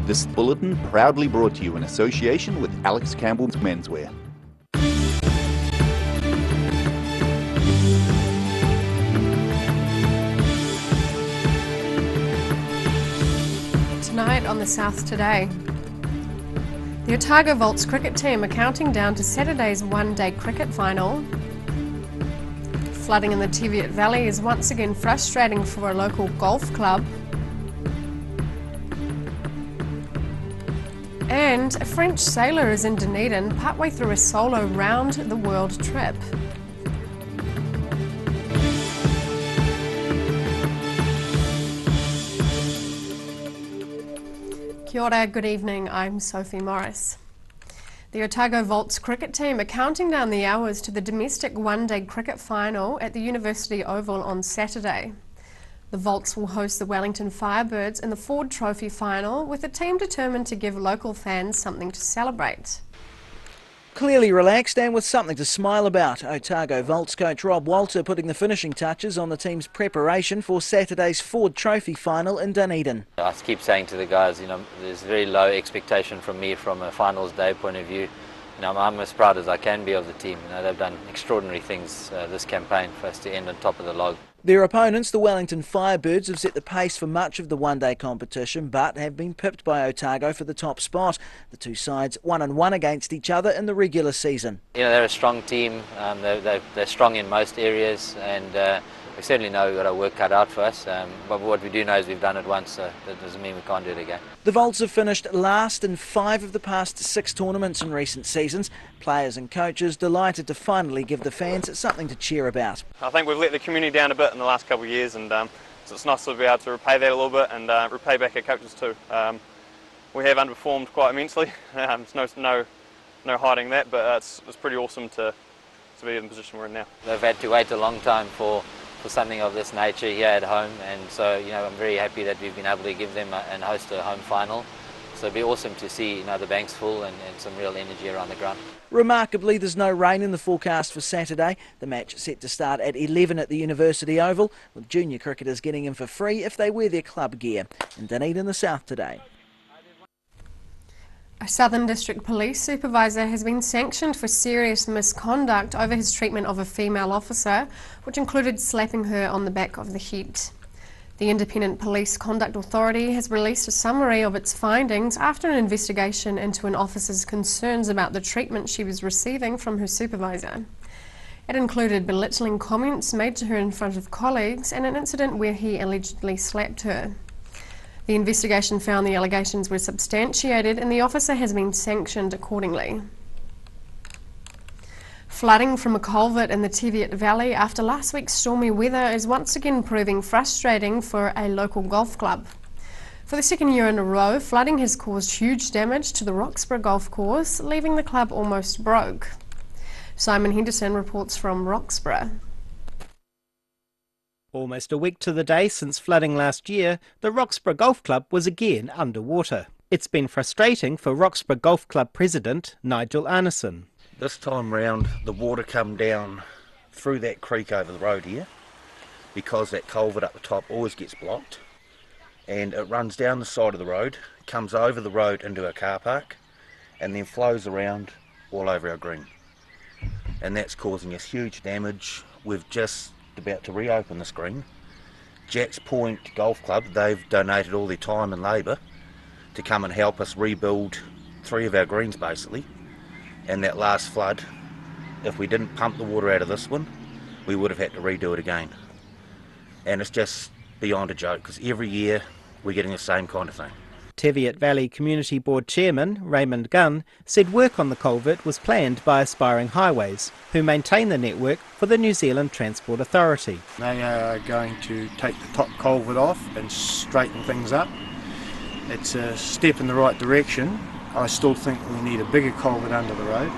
This bulletin proudly brought to you in association with Alex Campbell's Menswear. Tonight on the South Today. The Otago Volts cricket team are counting down to Saturday's one-day cricket final. Flooding in the Teviot Valley is once again frustrating for a local golf club. And a French sailor is in Dunedin partway through a solo round-the-world trip. Kia ora, good evening, I'm Sophie Morris. The Otago Volts cricket team are counting down the hours to the domestic one-day cricket final at the University Oval on Saturday. The Volts will host the Wellington Firebirds in the Ford Trophy final, with the team determined to give local fans something to celebrate. Clearly relaxed and with something to smile about, Otago Volts coach Rob Walter putting the finishing touches on the team's preparation for Saturday's Ford Trophy final in Dunedin. I keep saying to the guys, there's very low expectation from me from a finals day point of view. I'm as proud as I can be of the team. They've done extraordinary things this campaign for us to end on top of the log. Their opponents, the Wellington Firebirds, have set the pace for much of the one-day competition but have been pipped by Otago for the top spot. The two sides 1-1 against each other in the regular season. They're a strong team, they're strong in most areas, and we certainly know we've got our work cut out for us, but what we do know is we've done it once, so that doesn't mean we can't do it again. The Volts have finished last in 5 of the past 6 tournaments in recent seasons. Players and coaches delighted to finally give the fans something to cheer about. I think we've let the community down a bit in the last couple of years, and so it's nice to be able to repay that a little bit and repay back our coaches too. We have underperformed quite immensely, there's no hiding that, but it's pretty awesome to be in the position we're in now. They've had to wait a long time for something of this nature here at home, and so I'm very happy that we've been able to give them and host a home final. So it'd be awesome to see the banks full and some real energy around the ground. Remarkably, there's no rain in the forecast for Saturday. The match set to start at 11 at the University Oval, with junior cricketers getting in for free if they wear their club gear. In Dunedin, the South Today. A Southern District Police supervisor has been sanctioned for serious misconduct over his treatment of a female officer, which included slapping her on the back of the head. The Independent Police Conduct Authority has released a summary of its findings after an investigation into an officer's concerns about the treatment she was receiving from her supervisor. It included belittling comments made to her in front of colleagues and an incident where he allegedly slapped her. The investigation found the allegations were substantiated and the officer has been sanctioned accordingly. Flooding from a culvert in the Teviot Valley after last week's stormy weather is once again proving frustrating for a local golf club. For the second year in a row, flooding has caused huge damage to the Roxburgh Golf Course, leaving the club almost broke. Simon Henderson reports from Roxburgh. Almost a week to the day since flooding last year, the Roxburgh Golf Club was again underwater. It's been frustrating for Roxburgh Golf Club president Nigel Arneson. This time round, the water come down through that creek over the road here, because that culvert up the top always gets blocked, and it runs down the side of the road, comes over the road into our car park, and then flows around all over our green. And that's causing us huge damage. We've just about to reopen this green. Jacks Point Golf Club, they've donated all their time and labour to come and help us rebuild 3 of our greens basically. And that last flood, if we didn't pump the water out of this one, we would have had to redo it again. And it's just beyond a joke, because every year we're getting the same kind of thing. Teviot Valley Community Board Chairman Raymond Gunn said work on the culvert was planned by Aspiring Highways, who maintain the network for the New Zealand Transport Authority. They are going to take the top culvert off and straighten things up. It's a step in the right direction. I still think we need a bigger culvert under the road,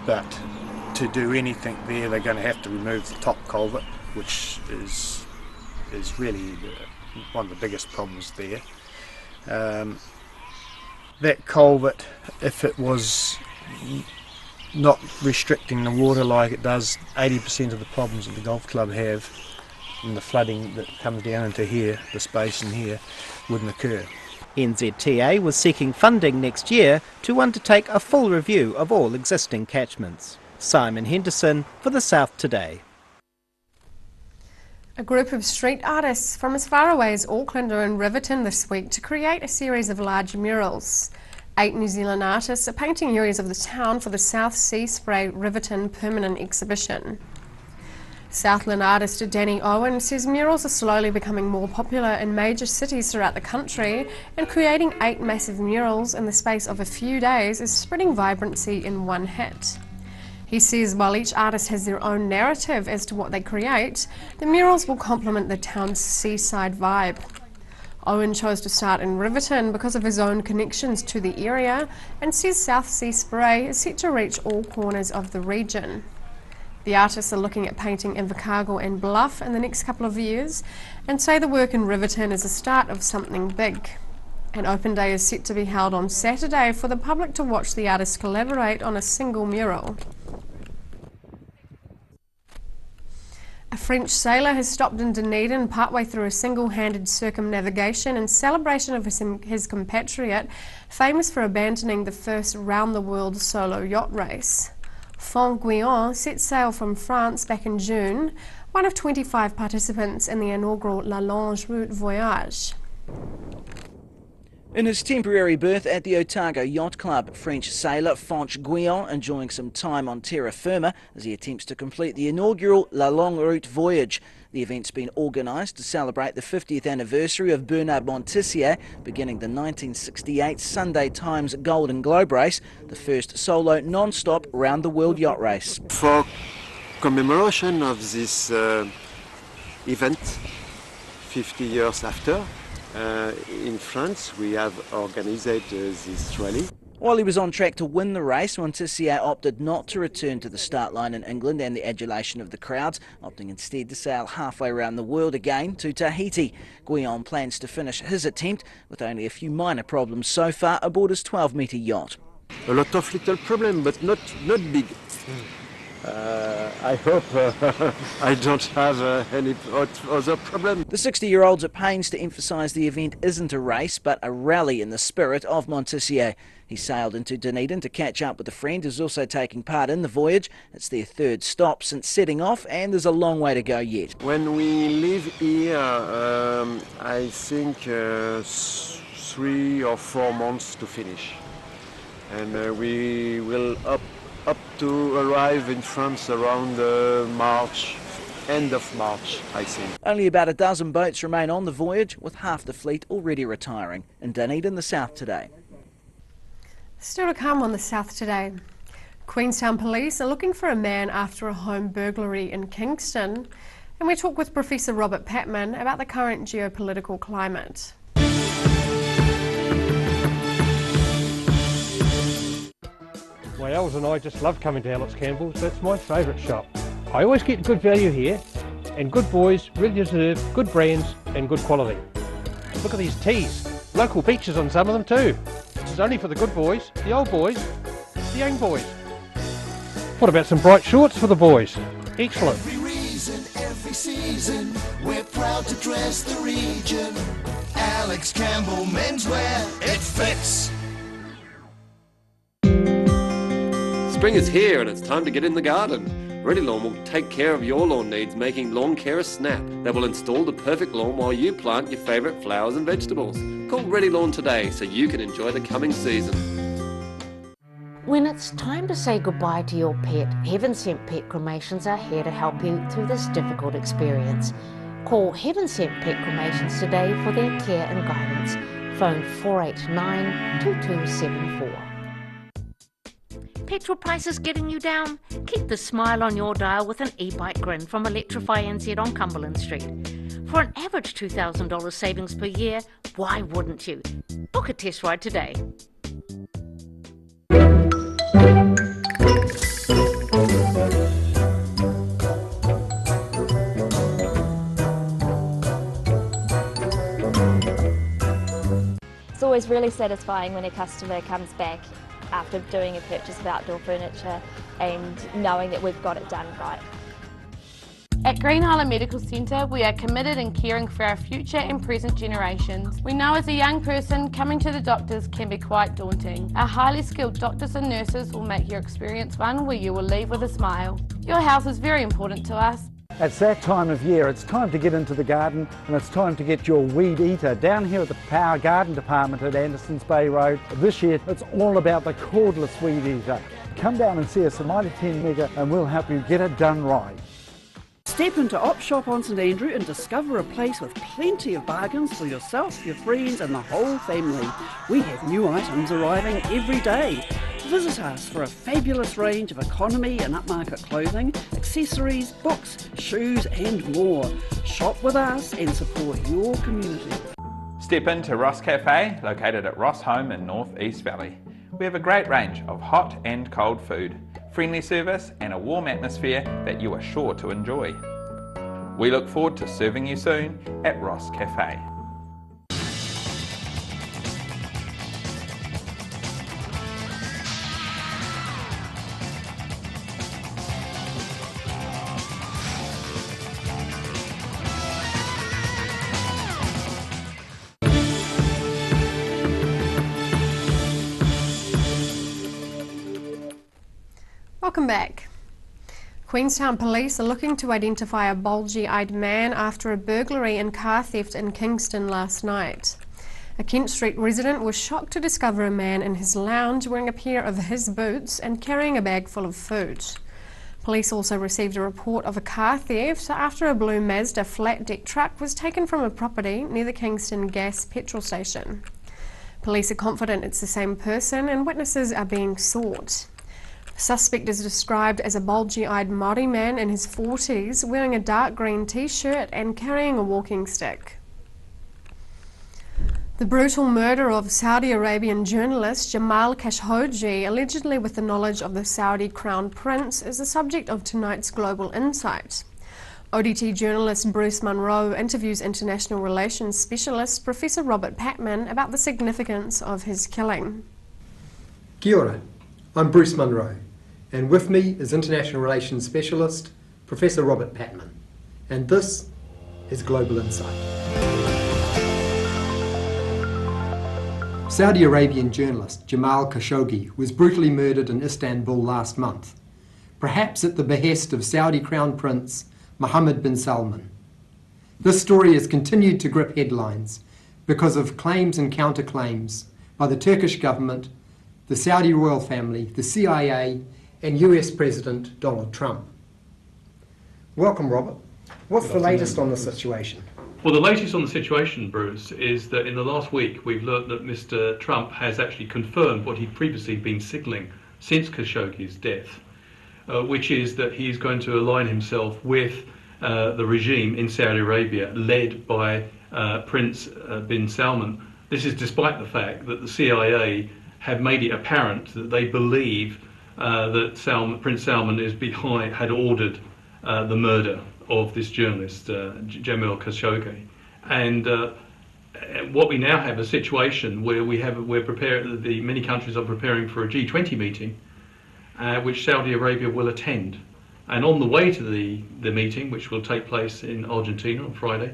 but to do anything there they're going to have to remove the top culvert, which is really one of the biggest problems there. That culvert, if it was not restricting the water like it does 80% of the problems that the golf club have, and the flooding that comes down into here, this basin here, wouldn't occur. NZTA was seeking funding next year to undertake a full review of all existing catchments. Simon Henderson for the South Today. A group of street artists from as far away as Auckland are in Riverton this week to create a series of large murals. 8 New Zealand artists are painting areas of the town for the South Sea Spray Riverton permanent exhibition. Southland artist Danny Owen says murals are slowly becoming more popular in major cities throughout the country, and creating 8 massive murals in the space of a few days is spreading vibrancy in one hit. He says while each artist has their own narrative as to what they create, the murals will complement the town's seaside vibe. Owen chose to start in Riverton because of his own connections to the area, and says South Sea Spray is set to reach all corners of the region. The artists are looking at painting Invercargill and Bluff in the next couple of years, and say the work in Riverton is the start of something big. An open day is set to be held on Saturday for the public to watch the artists collaborate on a single mural. A French sailor has stopped in Dunedin partway through a single-handed circumnavigation in celebration of his compatriot, famous for abandoning the first round-the-world solo yacht race. Font Guyon set sail from France back in June, one of 25 participants in the inaugural La Longue Route Voyage. In his temporary berth at the Otago Yacht Club, French sailor Font Guyon enjoying some time on terra firma as he attempts to complete the inaugural La Longue Route Voyage. The event's been organised to celebrate the 50th anniversary of Bernard Montpensier, beginning the 1968 Sunday Times Golden Globe race, the first solo non-stop round-the-world yacht race. For commemoration of this event, 50 years after, in France we have organised this rally. While he was on track to win the race, Montpensier opted not to return to the start line in England and the adulation of the crowds, opting instead to sail halfway around the world again to Tahiti. Guyon plans to finish his attempt with only a few minor problems so far aboard his 12-metre yacht. A lot of little problems, but not big. I hope I don't have any other problem. The 60-year-old's at pains to emphasise the event isn't a race but a rally in the spirit of Montpensier. He sailed into Dunedin to catch up with a friend who's also taking part in the voyage. It's their third stop since setting off, and there's a long way to go yet. When we leave here, I think 3 or 4 months to finish. And we will up to arrive in France around March, end of March, I think. Only about a dozen boats remain on the voyage, with half the fleet already retiring. In Dunedin, the South Today. Still to come on the South Today. Queenstown Police are looking for a man after a home burglary in Kingston. And we talk with Professor Robert Patman about the current geopolitical climate. My Els and I just love coming to Alex Campbell's. That's my favourite shop. I always get good value here, and good boys really deserve good brands and good quality. Look at these tees. Local beaches on some of them too. This is only for the good boys, the old boys, the young boys. What about some bright shorts for the boys? Excellent. Every reason, every season, we're proud to dress the region. Alex Campbell Menswear, it fits. Spring is here and it's time to get in the garden. Ready Lawn will take care of your lawn needs, making Lawn Care a snap that will install the perfect lawn while you plant your favourite flowers and vegetables. Call Ready Lawn today so you can enjoy the coming season. When it's time to say goodbye to your pet, Heaven Sent Pet Cremations are here to help you through this difficult experience. Call Heaven Sent Pet Cremations today for their care and guidance. Phone 489 2274. Petrol prices getting you down? Keep the smile on your dial with an e-bike grin from Electrify NZ on Cumberland Street. For an average $2,000 savings per year, why wouldn't you? Book a test ride today. It's always really satisfying when a customer comes back after doing a purchase of outdoor furniture and knowing that we've got it done right. At Green Island Medical Centre, we are committed in caring for our future and present generations. We know as a young person, coming to the doctors can be quite daunting. Our highly skilled doctors and nurses will make your experience one where you will leave with a smile. Your health is very important to us. It's that time of year. It's time to get into the garden, and it's time to get your weed eater down here at the Power Garden Department at Andersons Bay Road. This year it's all about the cordless weed eater. Come down and see us at Mitre 10 Mega and we'll help you get it done right. Step into Op Shop on St Andrew and discover a place with plenty of bargains for yourself, your friends and the whole family. We have new items arriving every day. Visit us for a fabulous range of economy and upmarket clothing, accessories, books, shoes and more. Shop with us and support your community. Step into Ross Cafe, located at Ross Home in North East Valley. We have a great range of hot and cold food, friendly service and a warm atmosphere that you are sure to enjoy. We look forward to serving you soon at Ross Cafe. Welcome back. Queenstown Police are looking to identify a bulgy-eyed man after a burglary and car theft in Kingston last night. A Kent Street resident was shocked to discover a man in his lounge wearing a pair of his boots and carrying a bag full of food. Police also received a report of a car theft after a blue Mazda flat-deck truck was taken from a property near the Kingston Gas petrol station. Police are confident it's the same person and witnesses are being sought. The suspect is described as a bulgy-eyed Māori man in his 40s, wearing a dark green t-shirt and carrying a walking stick. The brutal murder of Saudi Arabian journalist Jamal Khashoggi, allegedly with the knowledge of the Saudi Crown Prince, is the subject of tonight's Global Insight. ODT journalist Bruce Munro interviews international relations specialist Professor Robert Patman about the significance of his killing. Kia ora, I'm Bruce Munro, and with me is international relations specialist Professor Robert Patman, and this is Global Insight. Saudi Arabian journalist Jamal Khashoggi was brutally murdered in Istanbul last month, perhaps at the behest of Saudi Crown Prince Mohammed bin Salman. This story has continued to grip headlines because of claims and counterclaims by the Turkish government, the Saudi royal family, the CIA, and US President Donald Trump. Welcome, Robert. What's the latest on the situation? Well, the latest on the situation, Bruce, is that in the last week we've learnt that Mr. Trump has actually confirmed what he'd previously been signalling since Khashoggi's death, which is that he's going to align himself with the regime in Saudi Arabia led by Prince bin Salman. This is despite the fact that the CIA have made it apparent that they believe that Prince Salman is had ordered the murder of this journalist, Jamal Khashoggi. And what we now have a situation where many countries are preparing for a G20 meeting, which Saudi Arabia will attend. And on the way to the meeting, which will take place in Argentina on Friday,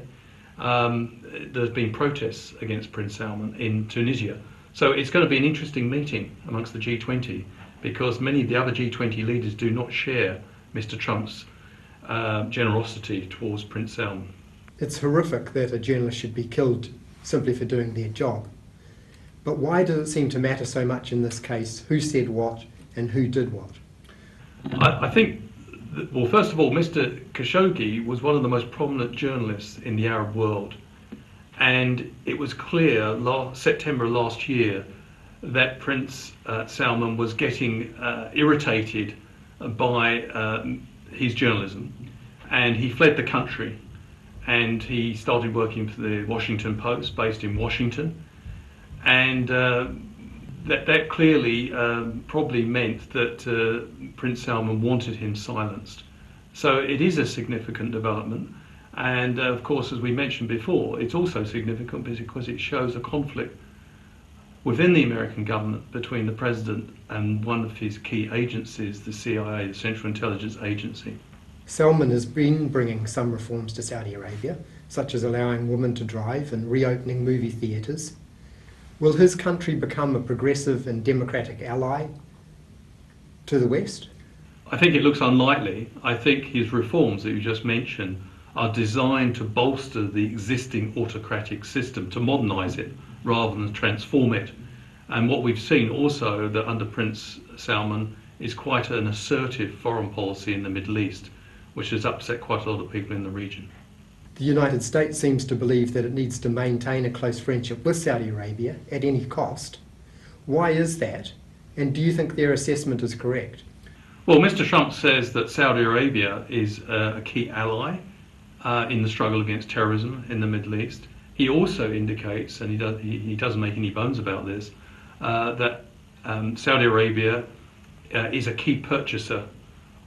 there's been protests against Prince Salman in Tunisia. So it's going to be an interesting meeting amongst the G20 because many of the other G20 leaders do not share Mr. Trump's generosity towards Prince Salman. It's horrific that a journalist should be killed simply for doing their job. But why does it seem to matter so much in this case who said what and who did what? I think, well, first of all, Mr. Khashoggi was one of the most prominent journalists in the Arab world. And it was clear September last year that Prince Salman was getting irritated by his journalism, and he fled the country and he started working for the Washington Post based in Washington, and that clearly probably meant that Prince Salman wanted him silenced. So it is a significant development. And of course, as we mentioned before, it's also significant because it shows a conflict within the American government between the president and one of his key agencies, the CIA, the Central Intelligence Agency. Salman has been bringing some reforms to Saudi Arabia, such as allowing women to drive and reopening movie theatres. Will his country become a progressive and democratic ally to the West? I think it looks unlikely. I think his reforms that you just mentioned are designed to bolster the existing autocratic system, to modernise it rather than transform it. And what we've seen also that under Prince Salman is quite an assertive foreign policy in the Middle East, which has upset quite a lot of people in the region. The United States seems to believe that it needs to maintain a close friendship with Saudi Arabia at any cost. Why is that? And do you think their assessment is correct? Well, Mr. Trump says that Saudi Arabia is a key ally in the struggle against terrorism in the Middle East. He also indicates, and he doesn't make any bones about this, that Saudi Arabia is a key purchaser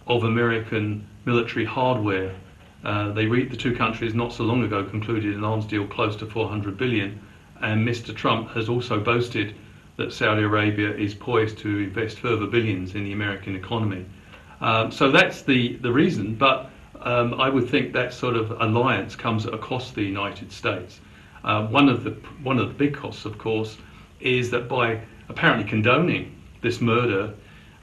of American military hardware. The two countries not so long ago concluded an arms deal close to $400 billion, and Mr. Trump has also boasted that Saudi Arabia is poised to invest further billions in the American economy. So that's the reason, but I would think that sort of alliance comes at a cost to the United States. One of the big costs, of course, is that by apparently condoning this murder,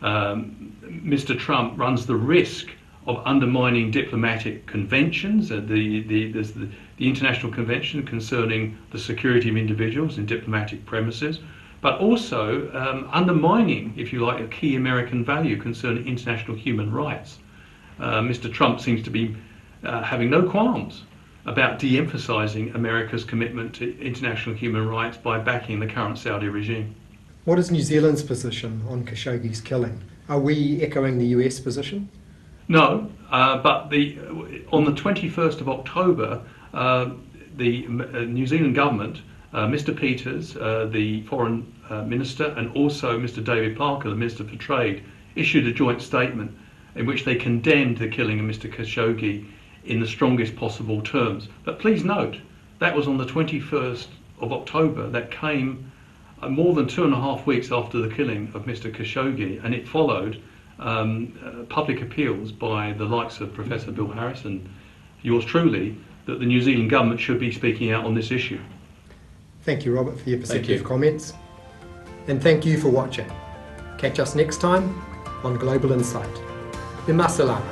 Mr. Trump runs the risk of undermining diplomatic conventions, there's the International Convention concerning the security of individuals in diplomatic premises, but also undermining, if you like, a key American value concerning international human rights. Mr. Trump seems to be having no qualms about de-emphasising America's commitment to international human rights by backing the current Saudi regime. What is New Zealand's position on Khashoggi's killing? Are we echoing the US position? No, but on the 21st of October, the New Zealand government, Mr. Peters, the foreign minister, and also Mr. David Parker, the Minister for Trade, issued a joint statement in which they condemned the killing of Mr. Khashoggi in the strongest possible terms. But please note, that was on the 21st of October. That came more than 2.5 weeks after the killing of Mr. Khashoggi, and it followed public appeals by the likes of Professor Bill Harris and yours truly, that the New Zealand government should be speaking out on this issue. Thank you, Robert, for your perceptive comments. And thank you for watching. Catch us next time on Global Insight. Bimasalama.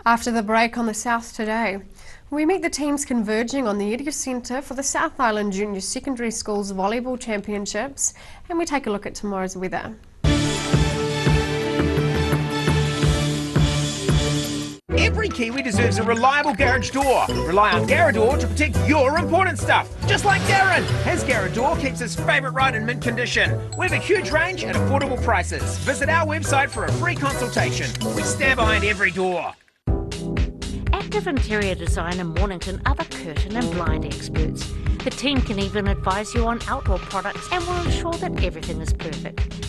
After the break on the South Today, we meet the teams converging on the Eria Centre for the South Island Junior Secondary Schools Volleyball Championships, and we take a look at tomorrow's weather. Every Kiwi deserves a reliable garage door. Rely on Garador to protect your important stuff. Just like Darren, as Garador keeps his favourite ride in mint condition. We have a huge range at affordable prices. Visit our website for a free consultation. We stand behind every door. Active Interior Design in Mornington are the curtain and blind experts. The team can even advise you on outdoor products and will ensure that everything is perfect.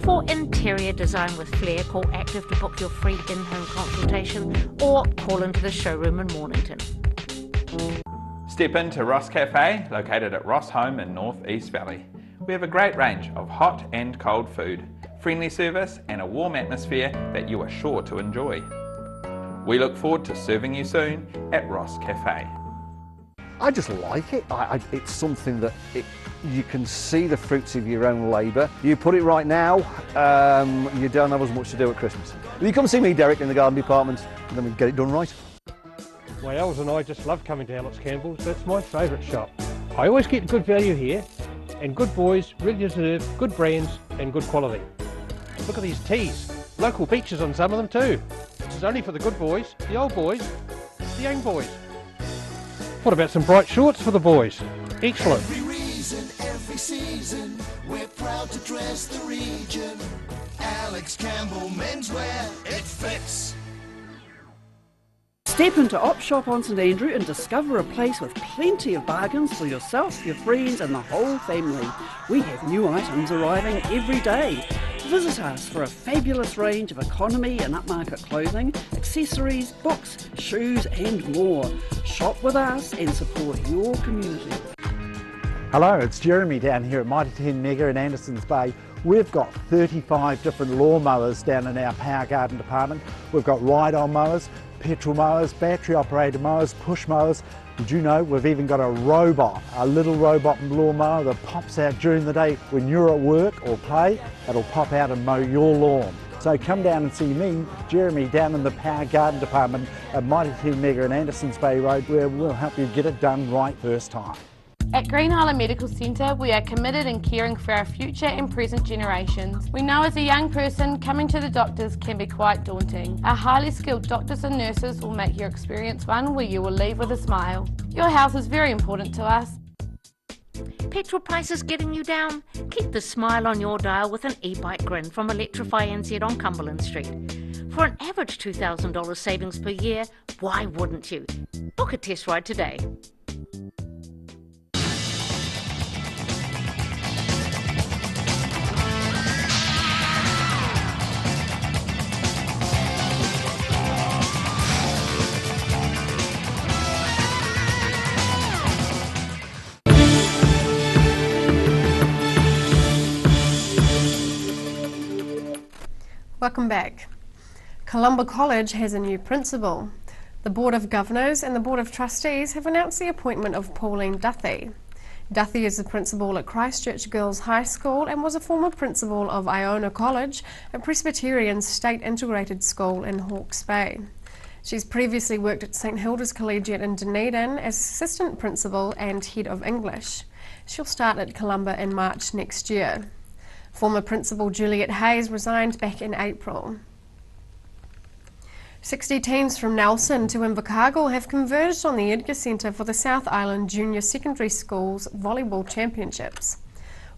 For interior design with flair, call Active to book your free in-home consultation or call into the showroom in Mornington. Step into Ross Cafe, located at Ross Home in North East Valley. We have a great range of hot and cold food, friendly service and a warm atmosphere that you are sure to enjoy. We look forward to serving you soon at Ross Cafe. I just like it. It's something that you can see the fruits of your own labour. You put it right now, you don't have as much to do at Christmas. You come see me, Derek, in the garden department, and then we get it done right. My Els and I just love coming to Alex Campbell's. That's my favourite shop. I always get good value here, and good boys really deserve good brands and good quality. Look at these tees. Local beaches on some of them too. This is only for the good boys, the old boys, the young boys. What about some bright shorts for the boys? Excellent. Every reason, every season, we're proud to dress the region. Alex Campbell Menswear, it fits. Step into Op Shop on St Andrew and discover a place with plenty of bargains for yourself, your friends and the whole family. We have new items arriving every day. Visit us for a fabulous range of economy and upmarket clothing, accessories, books, shoes and more. Shop with us and support your community. Hello, it's Jeremy down here at Mighty 10 Mega in Andersons Bay. We've got 35 different lawnmowers down in our power garden department. We've got ride-on mowers, petrol mowers, battery operated mowers, push mowers. Did you know we've even got a robot, a little robot lawnmower that pops out during the day when you're at work or play. It'll pop out and mow your lawn. So come down and see me, Jeremy, down in the power garden department at Mighty 10 Mega in Andersons Bay Road, where we'll help you get it done right first time. At Green Island Medical Centre, we are committed in caring for our future and present generations. We know as a young person, coming to the doctors can be quite daunting. Our highly skilled doctors and nurses will make your experience one where you will leave with a smile. Your health is very important to us. Petrol prices getting you down? Keep the smile on your dial with an e-bike grin from Electrify NZ on Cumberland Street. For an average $2,000 savings per year, why wouldn't you? Book a test ride today. Welcome back. Columba College has a new principal. The Board of Governors and the Board of Trustees have announced the appointment of Pauline Duthie. Duthie is the principal at Christchurch Girls High School and was a former principal of Iona College, a Presbyterian state integrated school in Hawke's Bay. She's previously worked at St Hilda's Collegiate in Dunedin as assistant principal and head of English. She'll start at Columba in March next year. Former Principal Juliet Hayes resigned back in April. 60 teams from Nelson to Invercargill have converged on the Edgar Centre for the South Island Junior Secondary Schools Volleyball Championships.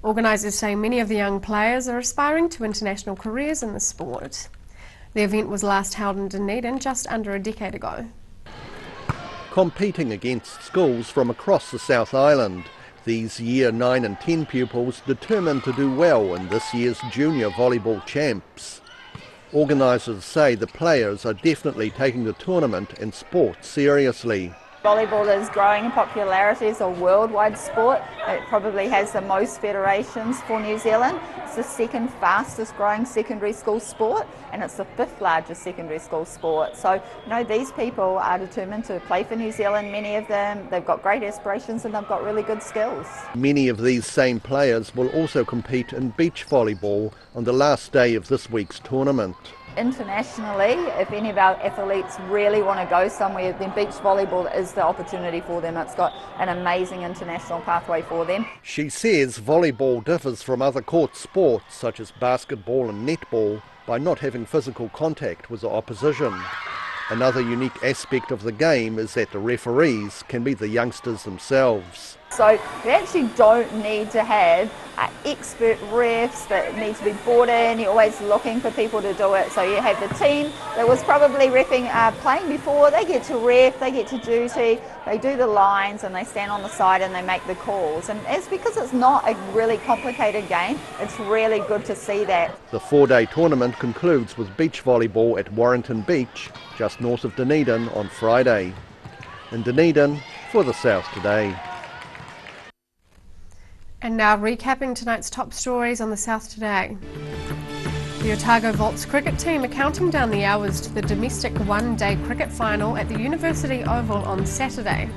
Organisers say many of the young players are aspiring to international careers in the sport. The event was last held in Dunedin just under a decade ago. Competing against schools from across the South Island, these Year 9 and 10 pupils determined to do well in this year's Junior Volleyball Champs. Organisers say the players are definitely taking the tournament and sport seriously. Volleyball is growing in popularity as a worldwide sport. It probably has the most federations for New Zealand. It's the second fastest growing secondary school sport, and it's the 5th largest secondary school sport. So, these people are determined to play for New Zealand, many of them. They've got great aspirations and they've got really good skills. Many of these same players will also compete in beach volleyball on the last day of this week's tournament. Internationally, if any of our athletes really want to go somewhere, then beach volleyball is the opportunity for them. It's got an amazing international pathway for them. She says volleyball differs from other court sports such as basketball and netball by not having physical contact with the opposition. Another unique aspect of the game is that the referees can be the youngsters themselves. So we actually don't need to have expert refs that need to be brought in. You're always looking for people to do it. So you have the team that was probably reffing playing before, they get to ref, they get to duty, they do the lines and they stand on the side and they make the calls. And it's because it's not a really complicated game, it's really good to see that. The 4-day tournament concludes with beach volleyball at Warrington Beach, just north of Dunedin, on Friday. In Dunedin, for the South Today. And now recapping tonight's top stories on the South Today. The Otago Volts cricket team are counting down the hours to the domestic one-day cricket final at the University Oval on Saturday.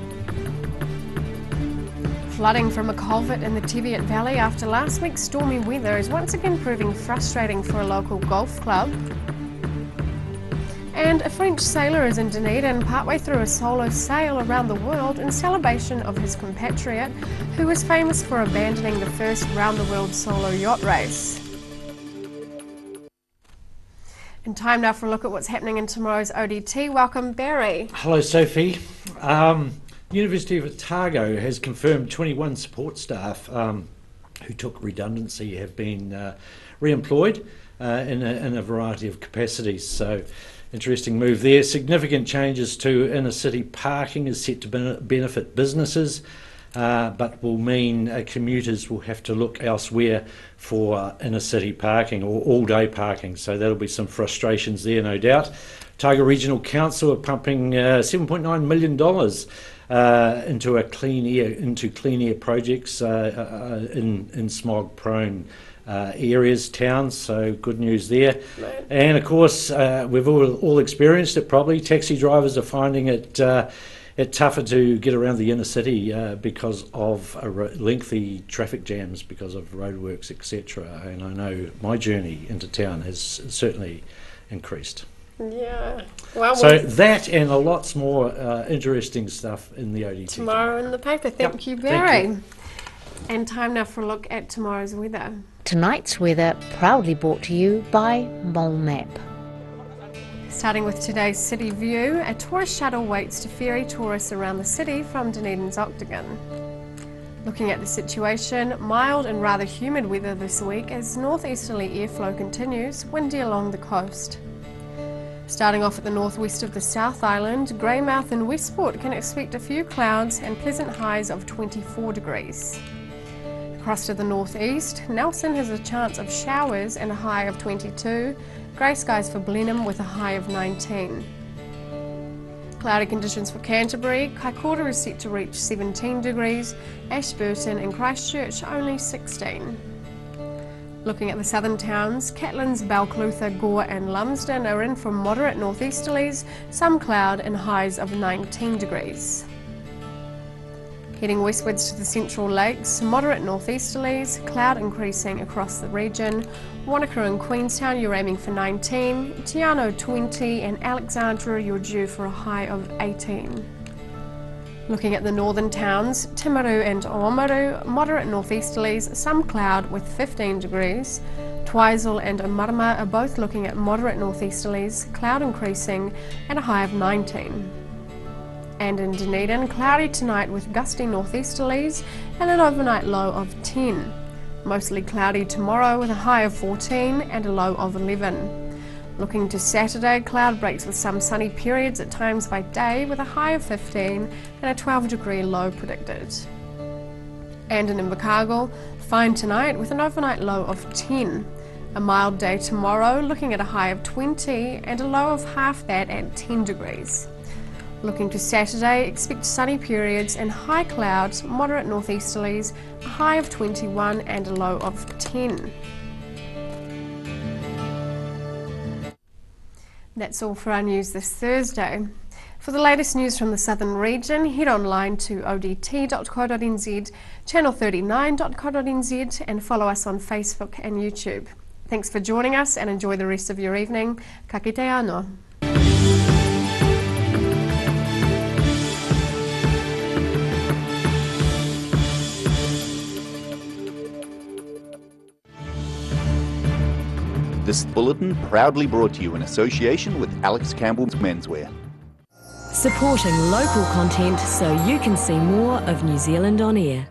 Flooding from a culvert in the Teviot Valley after last week's stormy weather is once again proving frustrating for a local golf club. And a French sailor is in Dunedin partway through a solo sail around the world in celebration of his compatriot, who was famous for abandoning the first round-the-world solo yacht race. And time now for a look at what's happening in tomorrow's ODT. Welcome, Barry. Hello, Sophie. University of Otago has confirmed 21 support staff who took redundancy have been re-employed in a variety of capacities. So, interesting move there. Significant changes to inner city parking is set to benefit businesses, but will mean commuters will have to look elsewhere for inner city parking or all-day parking. So that'll be some frustrations there, no doubt. Otago Regional Council are pumping $7.9 million into clean air projects in smog-prone areas, towns, so good news there. And of course, we've all experienced it probably. Taxi drivers are finding it tougher to get around the inner city because of lengthy traffic jams because of roadworks, etc. And I know my journey into town has certainly increased. Yeah. Well, so that and a lots more interesting stuff in the ODT. Tomorrow in the paper. Thank you, Barry. Thank you. And time now for a look at tomorrow's weather. Tonight's weather proudly brought to you by Mole Map. Starting with today's city view, a tourist shuttle waits to ferry tourists around the city from Dunedin's Octagon. Looking at the situation, mild and rather humid weather this week as northeasterly airflow continues, windy along the coast. Starting off at the northwest of the South Island, Greymouth and Westport can expect a few clouds and pleasant highs of 24 degrees. Across to the northeast, Nelson has a chance of showers and a high of 22, grey skies for Blenheim with a high of 19. Cloudy conditions for Canterbury, Kaikoura is set to reach 17 degrees, Ashburton and Christchurch only 16. Looking at the southern towns, Catlins, Balclutha, Gore and Lumsden are in for moderate northeasterlies, some cloud and highs of 19 degrees. Heading westwards to the Central Lakes, moderate northeasterlies, cloud increasing across the region. Wanaka and Queenstown you're aiming for 19, Tiano 20 and Alexandra you're due for a high of 18. Looking at the northern towns, Timaru and Oamaru, moderate northeasterlies, some cloud with 15 degrees. Twizel and Omarama are both looking at moderate northeasterlies, cloud increasing and a high of 19. And in Dunedin, cloudy tonight with gusty northeasterlies and an overnight low of 10. Mostly cloudy tomorrow with a high of 14 and a low of 11. Looking to Saturday, cloud breaks with some sunny periods at times by day with a high of 15 and a 12-degree low predicted. And in Invercargill, fine tonight with an overnight low of 10. A mild day tomorrow, looking at a high of 20 and a low of half that at 10 degrees. Looking to Saturday, expect sunny periods and high clouds, moderate northeasterlies, a high of 21 and a low of 10. That's all for our news this Thursday. For the latest news from the southern region, head online to odt.co.nz, channel39.co.nz and follow us on Facebook and YouTube. Thanks for joining us and enjoy the rest of your evening. Ka kite anō. This bulletin proudly brought to you in association with Alex Campbell's Menswear. Supporting local content so you can see more of New Zealand on air.